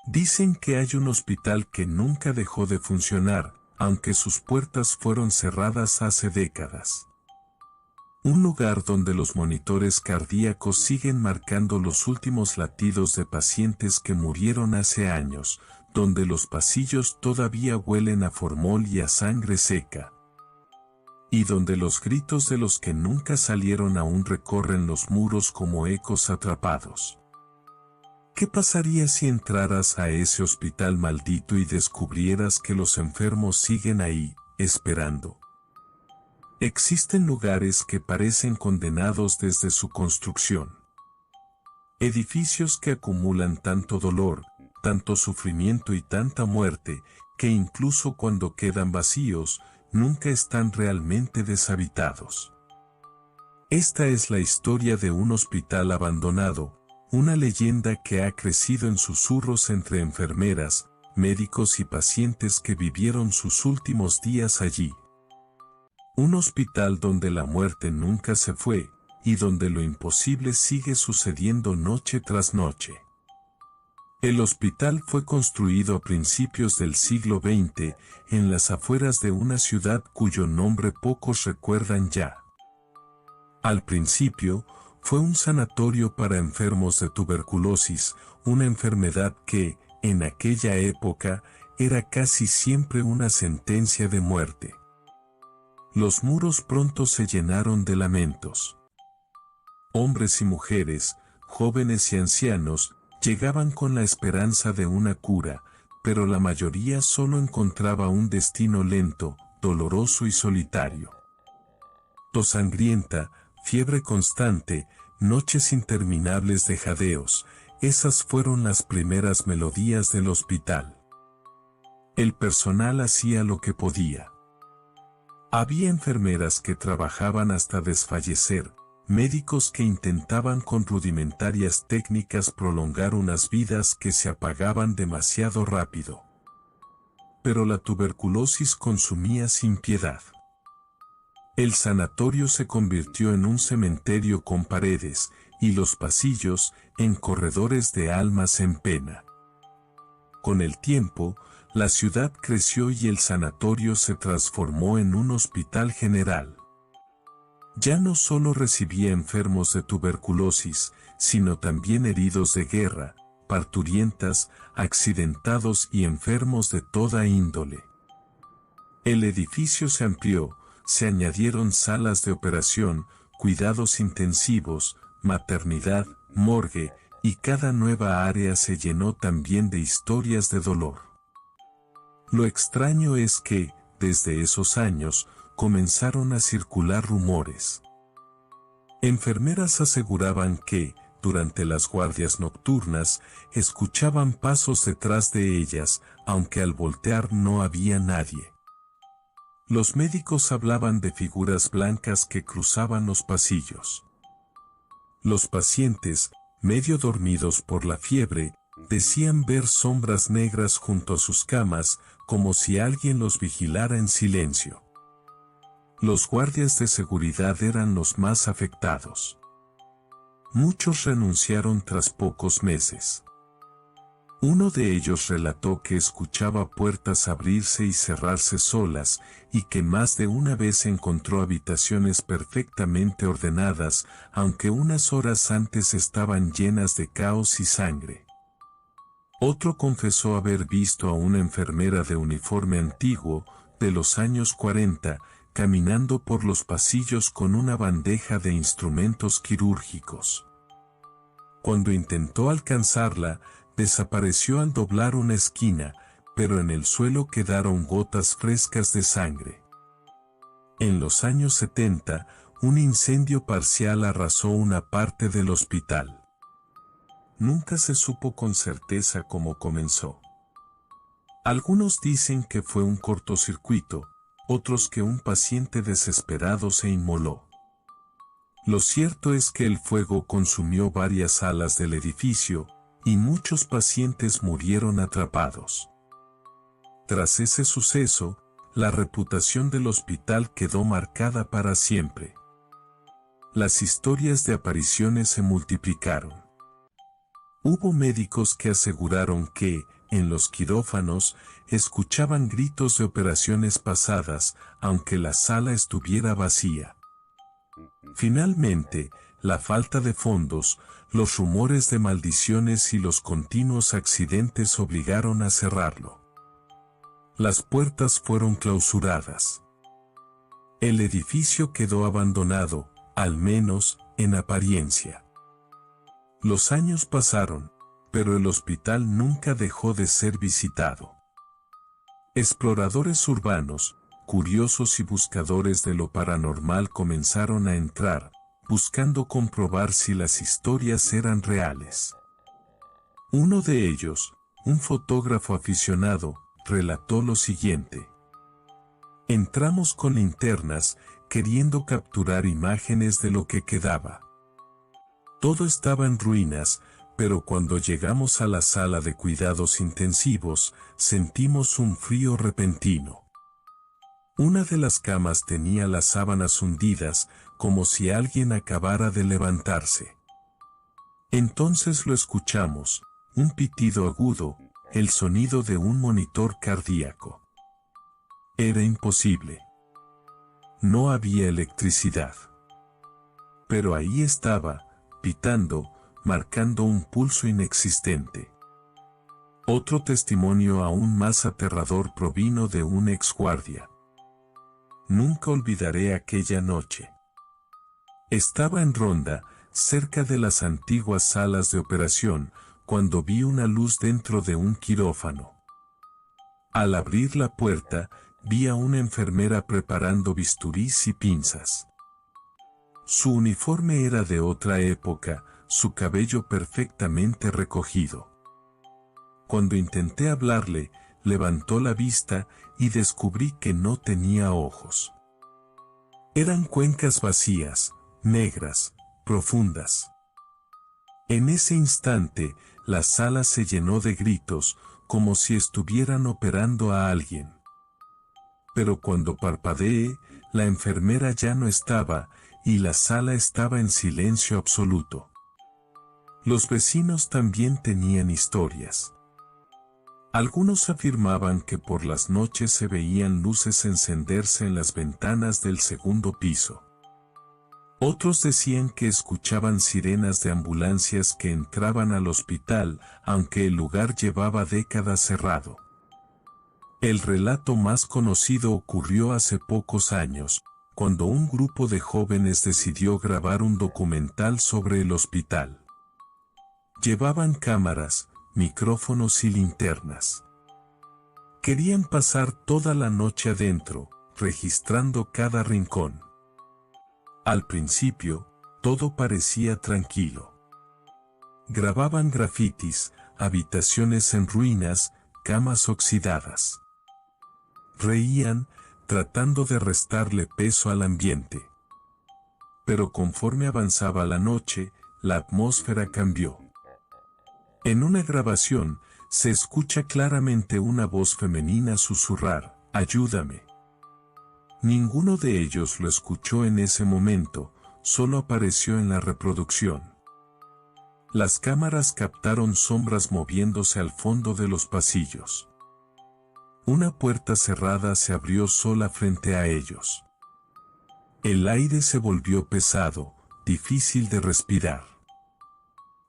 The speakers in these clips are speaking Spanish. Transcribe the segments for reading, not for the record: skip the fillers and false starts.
Dicen que hay un hospital que nunca dejó de funcionar, aunque sus puertas fueron cerradas hace décadas. Un lugar donde los monitores cardíacos siguen marcando los últimos latidos de pacientes que murieron hace años, donde los pasillos todavía huelen a formol y a sangre seca. Y donde los gritos de los que nunca salieron aún recorren los muros como ecos atrapados. ¿Qué pasaría si entraras a ese hospital maldito y descubrieras que los enfermos siguen ahí, esperando? Existen lugares que parecen condenados desde su construcción. Edificios que acumulan tanto dolor, tanto sufrimiento y tanta muerte, que incluso cuando quedan vacíos, nunca están realmente deshabitados. Esta es la historia de un hospital abandonado, una leyenda que ha crecido en susurros entre enfermeras, médicos y pacientes que vivieron sus últimos días allí. Un hospital donde la muerte nunca se fue, y donde lo imposible sigue sucediendo noche tras noche. El hospital fue construido a principios del siglo XX, en las afueras de una ciudad cuyo nombre pocos recuerdan ya. Al principio, fue un sanatorio para enfermos de tuberculosis, una enfermedad que, en aquella época, era casi siempre una sentencia de muerte. Los muros pronto se llenaron de lamentos. Hombres y mujeres, jóvenes y ancianos, llegaban con la esperanza de una cura, pero la mayoría solo encontraba un destino lento, doloroso y solitario. Tos sangrienta, fiebre constante, noches interminables de jadeos, esas fueron las primeras melodías del hospital. El personal hacía lo que podía. Había enfermeras que trabajaban hasta desfallecer, médicos que intentaban con rudimentarias técnicas prolongar unas vidas que se apagaban demasiado rápido. Pero la tuberculosis consumía sin piedad. El sanatorio se convirtió en un cementerio con paredes, y los pasillos en corredores de almas en pena. Con el tiempo, la ciudad creció y el sanatorio se transformó en un hospital general. Ya no solo recibía enfermos de tuberculosis, sino también heridos de guerra, parturientas, accidentados y enfermos de toda índole. El edificio se amplió, se añadieron salas de operación, cuidados intensivos, maternidad, morgue, y cada nueva área se llenó también de historias de dolor. Lo extraño es que, desde esos años, comenzaron a circular rumores. Enfermeras aseguraban que, durante las guardias nocturnas, escuchaban pasos detrás de ellas, aunque al voltear no había nadie. Los médicos hablaban de figuras blancas que cruzaban los pasillos. Los pacientes, medio dormidos por la fiebre, decían ver sombras negras junto a sus camas, como si alguien los vigilara en silencio. Los guardias de seguridad eran los más afectados. Muchos renunciaron tras pocos meses. Uno de ellos relató que escuchaba puertas abrirse y cerrarse solas, y que más de una vez encontró habitaciones perfectamente ordenadas, aunque unas horas antes estaban llenas de caos y sangre. Otro confesó haber visto a una enfermera de uniforme antiguo, de los años 40, caminando por los pasillos con una bandeja de instrumentos quirúrgicos. Cuando intentó alcanzarla, desapareció al doblar una esquina, pero en el suelo quedaron gotas frescas de sangre. En los años 70, un incendio parcial arrasó una parte del hospital. Nunca se supo con certeza cómo comenzó. Algunos dicen que fue un cortocircuito, otros que un paciente desesperado se inmoló. Lo cierto es que el fuego consumió varias salas del edificio, y muchos pacientes murieron atrapados. Tras ese suceso, la reputación del hospital quedó marcada para siempre. Las historias de apariciones se multiplicaron. Hubo médicos que aseguraron que, en los quirófanos, escuchaban gritos de operaciones pasadas, aunque la sala estuviera vacía. Finalmente, la falta de fondos, los rumores de maldiciones y los continuos accidentes obligaron a cerrarlo. Las puertas fueron clausuradas. El edificio quedó abandonado, al menos, en apariencia. Los años pasaron, pero el hospital nunca dejó de ser visitado. Exploradores urbanos, curiosos y buscadores de lo paranormal comenzaron a entrar, buscando comprobar si las historias eran reales. Uno de ellos, un fotógrafo aficionado, relató lo siguiente. Entramos con linternas, queriendo capturar imágenes de lo que quedaba. Todo estaba en ruinas, pero cuando llegamos a la sala de cuidados intensivos, sentimos un frío repentino. Una de las camas tenía las sábanas hundidas, como si alguien acabara de levantarse. Entonces lo escuchamos, un pitido agudo, el sonido de un monitor cardíaco. Era imposible. No había electricidad. Pero ahí estaba, pitando, marcando un pulso inexistente. Otro testimonio aún más aterrador provino de un exguardia. Nunca olvidaré aquella noche. Estaba en ronda, cerca de las antiguas salas de operación, cuando vi una luz dentro de un quirófano. Al abrir la puerta, vi a una enfermera preparando bisturís y pinzas. Su uniforme era de otra época, su cabello perfectamente recogido. Cuando intenté hablarle, levantó la vista y descubrí que no tenía ojos. Eran cuencas vacías, negras, profundas. En ese instante, la sala se llenó de gritos, como si estuvieran operando a alguien. Pero cuando parpadeé, la enfermera ya no estaba, y la sala estaba en silencio absoluto. Los vecinos también tenían historias. Algunos afirmaban que por las noches se veían luces encenderse en las ventanas del segundo piso. Otros decían que escuchaban sirenas de ambulancias que entraban al hospital, aunque el lugar llevaba décadas cerrado. El relato más conocido ocurrió hace pocos años, cuando un grupo de jóvenes decidió grabar un documental sobre el hospital. Llevaban cámaras, micrófonos y linternas. Querían pasar toda la noche adentro, registrando cada rincón. Al principio, todo parecía tranquilo. Grababan grafitis, habitaciones en ruinas, camas oxidadas. Reían, tratando de restarle peso al ambiente. Pero conforme avanzaba la noche, la atmósfera cambió. En una grabación, se escucha claramente una voz femenina susurrar, «Ayúdame». Ninguno de ellos lo escuchó en ese momento, solo apareció en la reproducción. Las cámaras captaron sombras moviéndose al fondo de los pasillos. Una puerta cerrada se abrió sola frente a ellos. El aire se volvió pesado, difícil de respirar.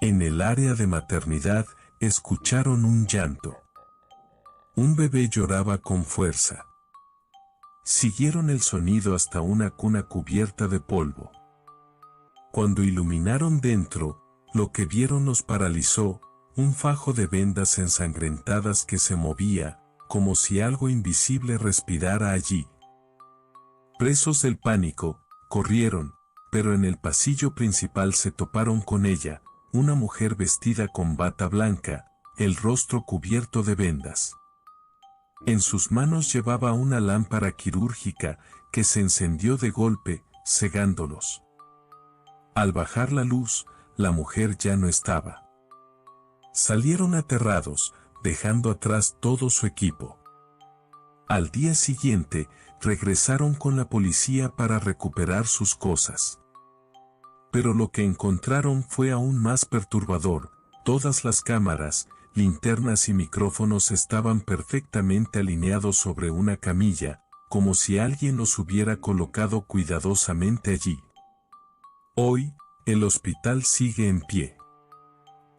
En el área de maternidad, escucharon un llanto. Un bebé lloraba con fuerza. Siguieron el sonido hasta una cuna cubierta de polvo. Cuando iluminaron dentro, lo que vieron los paralizó, un fajo de vendas ensangrentadas que se movía, como si algo invisible respirara allí. Presos del pánico, corrieron, pero en el pasillo principal se toparon con ella, una mujer vestida con bata blanca, el rostro cubierto de vendas. En sus manos llevaba una lámpara quirúrgica que se encendió de golpe, cegándolos. Al bajar la luz, la mujer ya no estaba. Salieron aterrados, dejando atrás todo su equipo. Al día siguiente, regresaron con la policía para recuperar sus cosas. Pero lo que encontraron fue aún más perturbador, Todas las cámaras, linternas y micrófonos estaban perfectamente alineados sobre una camilla, como si alguien los hubiera colocado cuidadosamente allí. Hoy, el hospital sigue en pie.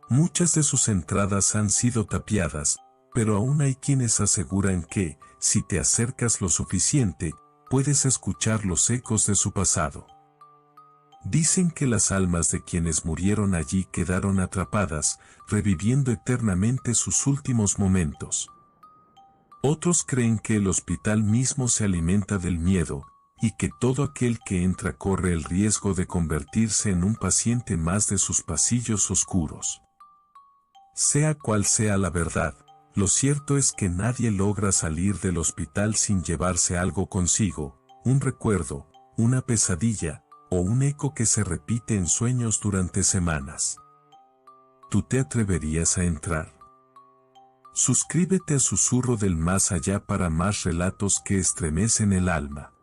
Muchas de sus entradas han sido tapiadas, pero aún hay quienes aseguran que, si te acercas lo suficiente, puedes escuchar los ecos de su pasado. Dicen que las almas de quienes murieron allí quedaron atrapadas, reviviendo eternamente sus últimos momentos. Otros creen que el hospital mismo se alimenta del miedo, y que todo aquel que entra corre el riesgo de convertirse en un paciente más de sus pasillos oscuros. Sea cual sea la verdad, lo cierto es que nadie logra salir del hospital sin llevarse algo consigo, un recuerdo, una pesadilla, o un eco que se repite en sueños durante semanas. ¿Tú te atreverías a entrar? Suscríbete a Susurro del Más Allá para más relatos que estremecen el alma.